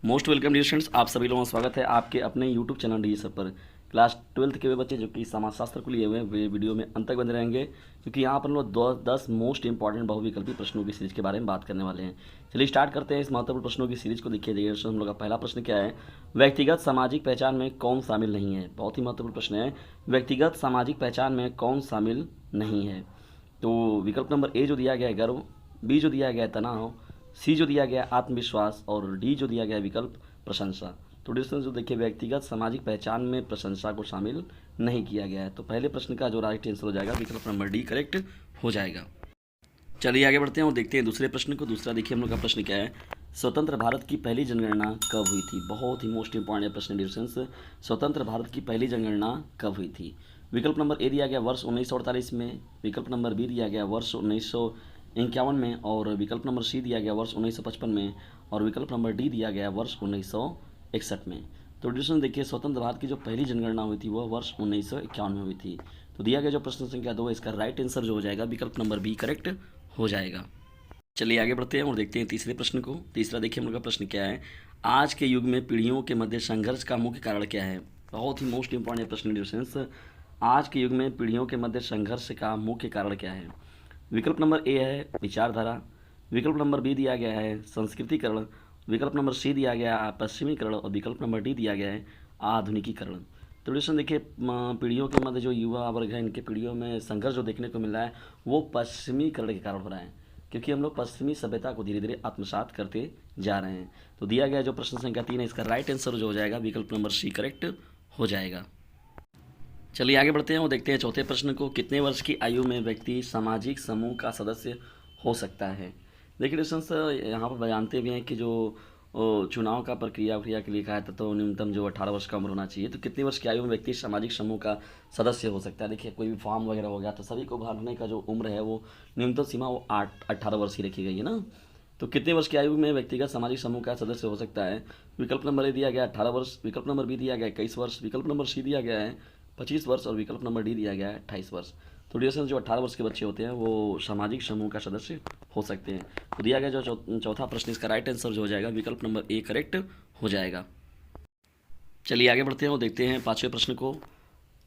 Most welcome dear students, आप सभी लोगों का स्वागत है आपके अपने यूट्यूब चैनल डी सर पर। क्लास 12th के वे बच्चे जो कि समाजशास्त्र को लिए हुए हैं वे वीडियो में अंत तक बने रहेंगे, क्योंकि यहाँ पर हम लोग 10 मोस्ट इंपॉर्टेंट बहुविकल्पी प्रश्नों की सीरीज के बारे में बात करने वाले हैं। चलिए स्टार्ट करते हैं इस महत्वपूर्ण प्रश्नों की सीरीज को। देखिए डियर स्टूडेंट्स, हम लोग का पहला प्रश्न क्या है, व्यक्तिगत सामाजिक पहचान में कौन शामिल नहीं है। बहुत ही महत्वपूर्ण प्रश्न है, व्यक्तिगत सामाजिक पहचान में कौन शामिल नहीं है। तो विकल्प नंबर ए जो दिया गया है गर्व, बी जो दिया गया है तनाव, सी जो दिया गया है आत्मविश्वास और डी जो दिया गया है विकल्प प्रशंसा। तो डिस्टेंस जो देखिए व्यक्तिगत सामाजिक पहचान में प्रशंसा को शामिल नहीं किया गया है। तो पहले प्रश्न का जो राइट आंसर हो जाएगा विकल्प नंबर डी करेक्ट हो जाएगा। चलिए आगे बढ़ते हैं और देखते हैं दूसरे प्रश्न को। दूसरा देखिए हम लोग का प्रश्न क्या है, स्वतंत्र भारत की पहली जनगणना कब हुई थी। बहुत ही मोस्ट इंपॉर्टेंट प्रश्न डिस्टेंस, स्वतंत्र भारत की पहली जनगणना कब हुई थी। विकल्प नंबर ए दिया गया वर्ष 1948 में, विकल्प नंबर बी दिया गया वर्ष 1951 में और विकल्प नंबर सी दिया गया वर्ष 1955 में और विकल्प नंबर डी दिया गया वर्ष 1961 में। तो डिस्टेंस देखिए स्वतंत्र भारत की जो पहली जनगणना हुई थी वह वर्ष 1951 में हुई थी। तो दिया गया जो प्रश्न संख्या 2 इसका राइट आंसर जो हो जाएगा विकल्प नंबर बी करेक्ट हो जाएगा। चलिए आगे बढ़ते हैं और देखते हैं तीसरे प्रश्न को। तीसरा देखिए हम लोग का प्रश्न क्या है, आज के युग में पीढ़ियों के मध्य संघर्ष का मुख्य कारण क्या है। बहुत ही मोस्ट इंपॉर्टेंट प्रश्न डिस्टेंस, आज के युग में पीढ़ियों के मध्य संघर्ष का मुख्य कारण क्या है। विकल्प नंबर ए है विचारधारा, विकल्प नंबर बी दिया गया है संस्कृतिकरण, विकल्प नंबर सी दिया गया है पश्चिमीकरण और विकल्प नंबर डी दिया गया है आधुनिकीकरण। तो डिस्कशन देखिए पीढ़ियों के मध्य जो युवा वर्ग है इनके पीढ़ियों में संघर्ष जो देखने को मिल रहा है वो पश्चिमीकरण के कारण हो रहा है, क्योंकि हम लोग पश्चिमी सभ्यता को धीरे धीरे आत्मसात करते जा रहे हैं। तो दिया गया जो प्रश्न संख्या 3 है इसका राइट आंसर जो हो जाएगा विकल्प नंबर सी करेक्ट हो जाएगा। चलिए आगे बढ़ते हैं और देखते हैं चौथे प्रश्न को, कितने वर्ष की आयु में व्यक्ति सामाजिक समूह का सदस्य हो सकता है। देखिए डिस्टेंस यहाँ पर जानते भी हैं कि जो चुनाव का प्रक्रिया के लिए कहा था तो न्यूनतम जो 18 वर्ष का उम्र होना चाहिए। तो कितनी वर्ष की आयु में व्यक्ति सामाजिक समूह का सदस्य हो सकता है। देखिए कोई भी फॉर्म वगैरह हो गया तो सभी को भरने का जो उम्र है वो न्यूनतम सीमा वो 18 वर्ष की रखी गई है ना। तो कितने वर्ष की आयु में व्यक्तिगत सामाजिक समूह का सदस्य हो सकता है। विकल्प नंबर ए दिया गया 18 वर्ष, विकल्प नंबर बी दिया गया 21 वर्ष, विकल्प नंबर सी दिया गया है 25 वर्ष और विकल्प नंबर डी दिया गया है 28 वर्ष। तो ड्यूरेशन जो 18 वर्ष के बच्चे होते हैं वो सामाजिक समूह का सदस्य हो सकते हैं। तो दिया गया जो चौथा प्रश्न इसका राइट आंसर जो हो जाएगा विकल्प नंबर ए करेक्ट हो जाएगा। चलिए आगे बढ़ते हैं और देखते हैं पाँचवें प्रश्न को।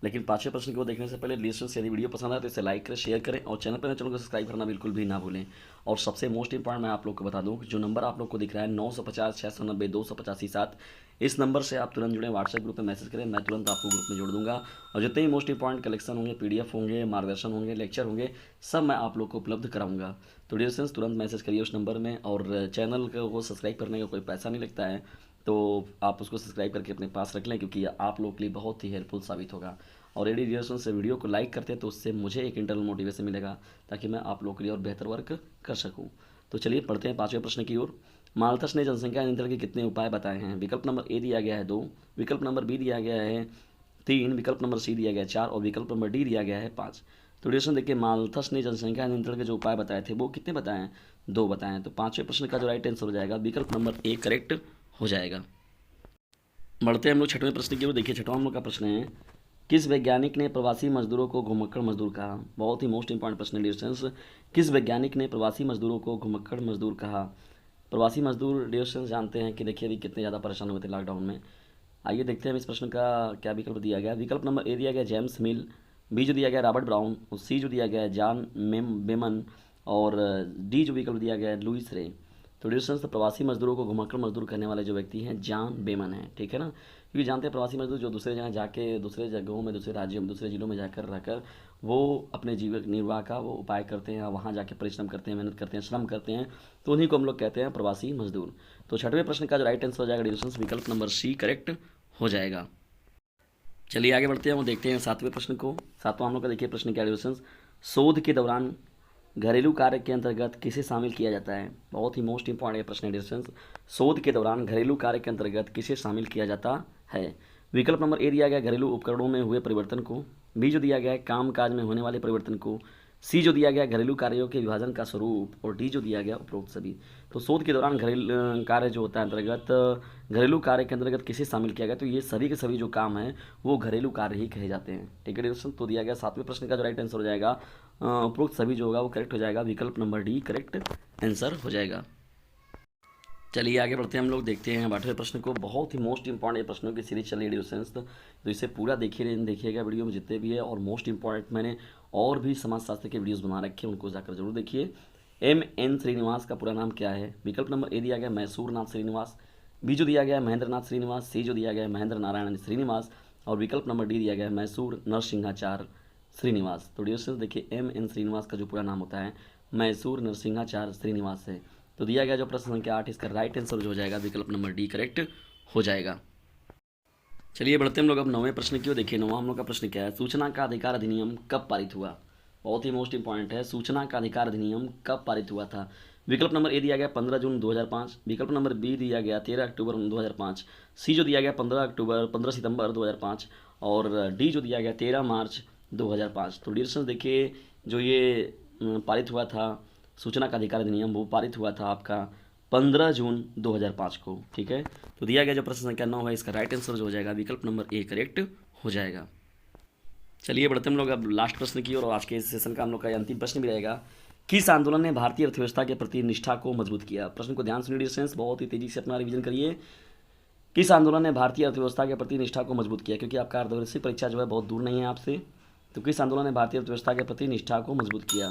लेकिन पाँचवें प्रश्न को देखने से पहले लिस्टन से यदि वीडियो पसंद आए तो इसे लाइक करें, शेयर करें और चैनल पर चैनल को सब्सक्राइब करना बिल्कुल भी ना भूलें। और सबसे मोस्ट इंपॉर्टेंट मैं आप लोग को बता दूं कि जो नंबर आप लोग को दिख रहा है 950 690 285 7, इस नंबर से आप तुरंत जुड़ें, व्हाट्सएप ग्रुप में मैसेज करें, मैं तुरंत आपको ग्रुप में जोड़ दूंगा। और जितने ही मोस्ट इंपॉर्टेंट कलेक्शन होंगे, पीडीएफ होंगे, मार्गदर्शन होंगे, लेक्चर होंगे, सब मैं आप लोग को उपलब्ध कराऊंगा। तो डियर फ्रेंड्स तुरंत मैसेज करिए उस नंबर में। और चैनल को सब्सक्राइब करने का कोई पैसा नहीं लगता है, तो आप उसको सब्सक्राइब करके अपने पास रख लें, क्योंकि आप लोग के लिए बहुत ही हेल्पफुल साबित होगा। और यदि डियर से वीडियो को लाइक करते हैं तो उससे मुझे एक इंटरनल मोटिवेशन मिलेगा, ताकि मैं आप लोगों के लिए और बेहतर वर्क कर सकूं। तो चलिए पढ़ते हैं पाँचवें प्रश्न की ओर। माल्थस ने जनसंख्या नियंत्रण के कितने उपाय बताए हैं। विकल्प नंबर ए दिया गया है 2, विकल्प नंबर बी दिया गया है 3, विकल्प नंबर सी दिया गया है 4 और विकल्प नंबर डी दिया गया है 5। तो डिस्कशन देखिए माल्थस ने जनसंख्या नियंत्रण के जो उपाय बताए थे वो कितने बताए हैं, 2 बताए हैं। तो पाँचवें प्रश्न का जो राइट आंसर हो जाएगा विकल्प नंबर ए करेक्ट हो जाएगा। बढ़ते हैं हम लोग छठवें प्रश्न की ओर। देखिए छठवां हम लोग का प्रश्न है, किस वैज्ञानिक ने प्रवासी मजदूरों को घुमक्कड़ मजदूर कहा। बहुत ही मोस्ट इंपॉर्टेंट प्रश्न डिस्टेंस, किस वैज्ञानिक ने प्रवासी मजदूरों को घुमक्कड़ मजदूर कहा। प्रवासी मजदूर डिस्टेंस जानते हैं कि देखिए अभी कितने ज़्यादा परेशान हुए थे लॉकडाउन में। आइए देखते हैं इस प्रश्न का क्या विकल्प दिया गया। विकल्प नंबर ए दिया गया जेम्स मिल, बी जो दिया गया रॉबर्ट ब्राउन और सी जो दिया गया है जॉन बेमन और डी जो विकल्प दिया गया है लुइस रे। तो डिस्टेंस प्रवासी मजदूरों को घुमक्कड़ मजदूर करने वाले जो व्यक्ति हैं जॉन बेमन है, ठीक है ना। क्योंकि जानते हैं प्रवासी मजदूर जो दूसरे जगह जाके दूसरे जगहों में, दूसरे राज्यों में, दूसरे जिलों में जाकर रहकर वो अपने जीवन निर्वाह का वो उपाय करते हैं, वहाँ जाके परिश्रम करते हैं, मेहनत करते हैं, श्रम करते हैं, तो उन्हीं को हम लोग कहते हैं प्रवासी मजदूर। तो छठवें प्रश्न का जो राइट आंसर हो जाएगा डिस्टेंस विकल्प नंबर सी करेक्ट हो जाएगा। चलिए आगे बढ़ते हैं और देखते हैं सातवें प्रश्न को। सातवां हम लोग का देखिए प्रश्न क्या डिस्टेंस, शोध के दौरान घरेलू कार्य के अंतर्गत किसे शामिल किया जाता है। बहुत ही मोस्ट इंपॉर्टेंट प्रश्न है डिस्टेंस, शोध के दौरान घरेलू कार्य के अंतर्गत किसे शामिल किया जाता है। विकल्प नंबर ए दिया गया घरेलू उपकरणों में हुए परिवर्तन को, बी जो दिया गया है काम काज में होने वाले परिवर्तन को, सी जो दिया गया घरेलू कार्यों के विभाजन का स्वरूप और डी जो दिया गया उपरोक्त सभी। तो शोध के दौरान घरेलू कार्य जो होता है अंतर्गत घरेलू कार्य के अंतर्गत किसे शामिल किया गया, तो ये सभी के सभी जो काम हैं वो घरेलू कार्य ही कहे जाते हैं, ठीक है डिस्कशन। तो दिया गया सातवें प्रश्न का जो राइट आंसर हो जाएगा उपरोक्त सभी जो होगा वो करेक्ट हो जाएगा, विकल्प नंबर डी करेक्ट आंसर हो जाएगा। चलिए आगे बढ़ते हैं हम लोग, देखते हैं 8वें प्रश्न को। बहुत ही मोस्ट इंपॉर्टेंट प्रश्नों की सीरीज चल रही है एडुसेंस, तो इसे पूरा देखिएगा वीडियो में जितने भी है। और मोस्ट इंपॉर्टेंट मैंने और भी समाजशास्त्र के वीडियोस बना रखे हैं, उनको जाकर जरूर देखिए। M.N. श्रीनिवास का पूरा नाम क्या है? विकल्प नंबर ए दिया गया मैसूर नाथ श्रीनिवास, बी जो दिया गया है महेंद्र नाथ श्रीनिवास, सी जो दिया गया है महेंद्र नारायण श्रीनिवास, और विकल्प नंबर डी दिया गया है मैसूर नरसिंहाचार्य श्रीनिवास। तो डियर देखिए M.N. श्रीनिवास का जो पूरा नाम होता है मैसूर नरसिंहाचार्य श्रीनिवास है। तो दिया गया जो प्रश्न संख्या 8, इसका राइट आंसर जो हो जाएगा विकल्प नंबर डी करेक्ट हो जाएगा। चलिए बढ़ते हम लोग अब 9वें प्रश्न की ओर। देखिए 9वां हम लोग का प्रश्न क्या है? सूचना का अधिकार अधिनियम कब पारित हुआ? बहुत ही मोस्ट इंपॉर्टेंट है, सूचना का अधिकार अधिनियम कब पारित हुआ था? विकल्प नंबर ए दिया गया 15 जून 2005, विकल्प नंबर बी दिया गया 13 अक्टूबर 2005, सी जो दिया गया 15 सितंबर 2005, और डी जो दिया गया 13 मार्च 2005। तो डियर देखिए जो ये पारित हुआ था सूचना का अधिकार अधिनियम, वो पारित हुआ था आपका 15 जून 2005 को। ठीक है, तो दिया गया जो प्रश्न संख्या 9 है, इसका राइट आंसर जो हो जाएगा विकल्प नंबर ए करेक्ट हो जाएगा। चलिए बढ़ते हम लोग अब लास्ट प्रश्न की ओर, और आज के इस सेशन का हम लोग का अंतिम प्रश्न भी रहेगा। किस आंदोलन ने भारतीय अर्थव्यवस्था के प्रति निष्ठा को मजबूत किया? प्रश्न को ध्यान सुनिए डियर, बहुत ही तेजी से अपना रिवीजन करिए। किस आंदोलन ने भारतीय अर्थव्यवस्था के प्रति निष्ठा को मजबूत किया? क्योंकि आपका अर्धवार्षिक परीक्षा जो है बहुत दूर नहीं है आपसे, तो किस आंदोलन ने भारतीय अर्थव्यवस्था के प्रति निष्ठा को मजबूत किया?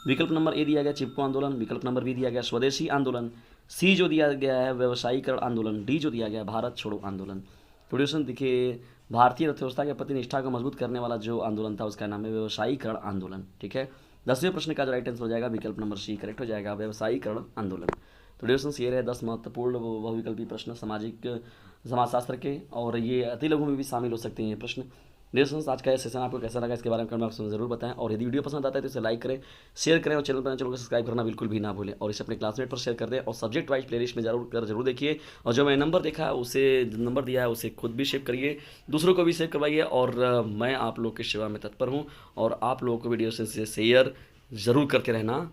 विकल्प नंबर ए दिया गया चिपको आंदोलन, विकल्प नंबर बी दिया गया स्वदेशी आंदोलन, सी जो दिया गया है व्यवसायीकरण आंदोलन, डी जो दिया गया भारत छोड़ो आंदोलन। प्रोड्यूशन देखिए भारतीय अर्थव्यवस्था के प्रति निष्ठा को मजबूत करने वाला जो आंदोलन था उसका नाम है व्यवसायीकरण आंदोलन। ठीक है, 10वें प्रश्न का जो राइट आंसर हो जाएगा विकल्प नंबर सी करेक्ट हो जाएगा, व्यवसायीकरण आंदोलन। तो डिस्कशन ये रहे 10 महत्वपूर्ण बहुविकल्पी प्रश्न समाजशास्त्र के, और ये अति लघु में भी शामिल हो सकते हैं ये प्रश्न। डिस्कशन आज का ये सेशन आपको कैसा लगा इसके बारे में कमेंट बॉक्स में जरूर बताएं, और यदि वीडियो पसंद आता है तो इसे लाइक करें, शेयर करें, और चैनल को सब्सक्राइब करना बिल्कुल भी ना भूलें, और इसे अपने क्लासमेट पर शेयर कर दें, और सब्जेक्ट वाइज प्लेलिस्ट में जरूर देखिए। और जो मैं नंबर देखा है उसे नंबर दिया है उसे खुद भी सेव करिए, दूसरों को भी सेव करवाइए, और मैं आप लोग की सेवा में तत्पर हूँ, और आप लोगों को वीडियो से शेयर ज़रूर करके रहना है।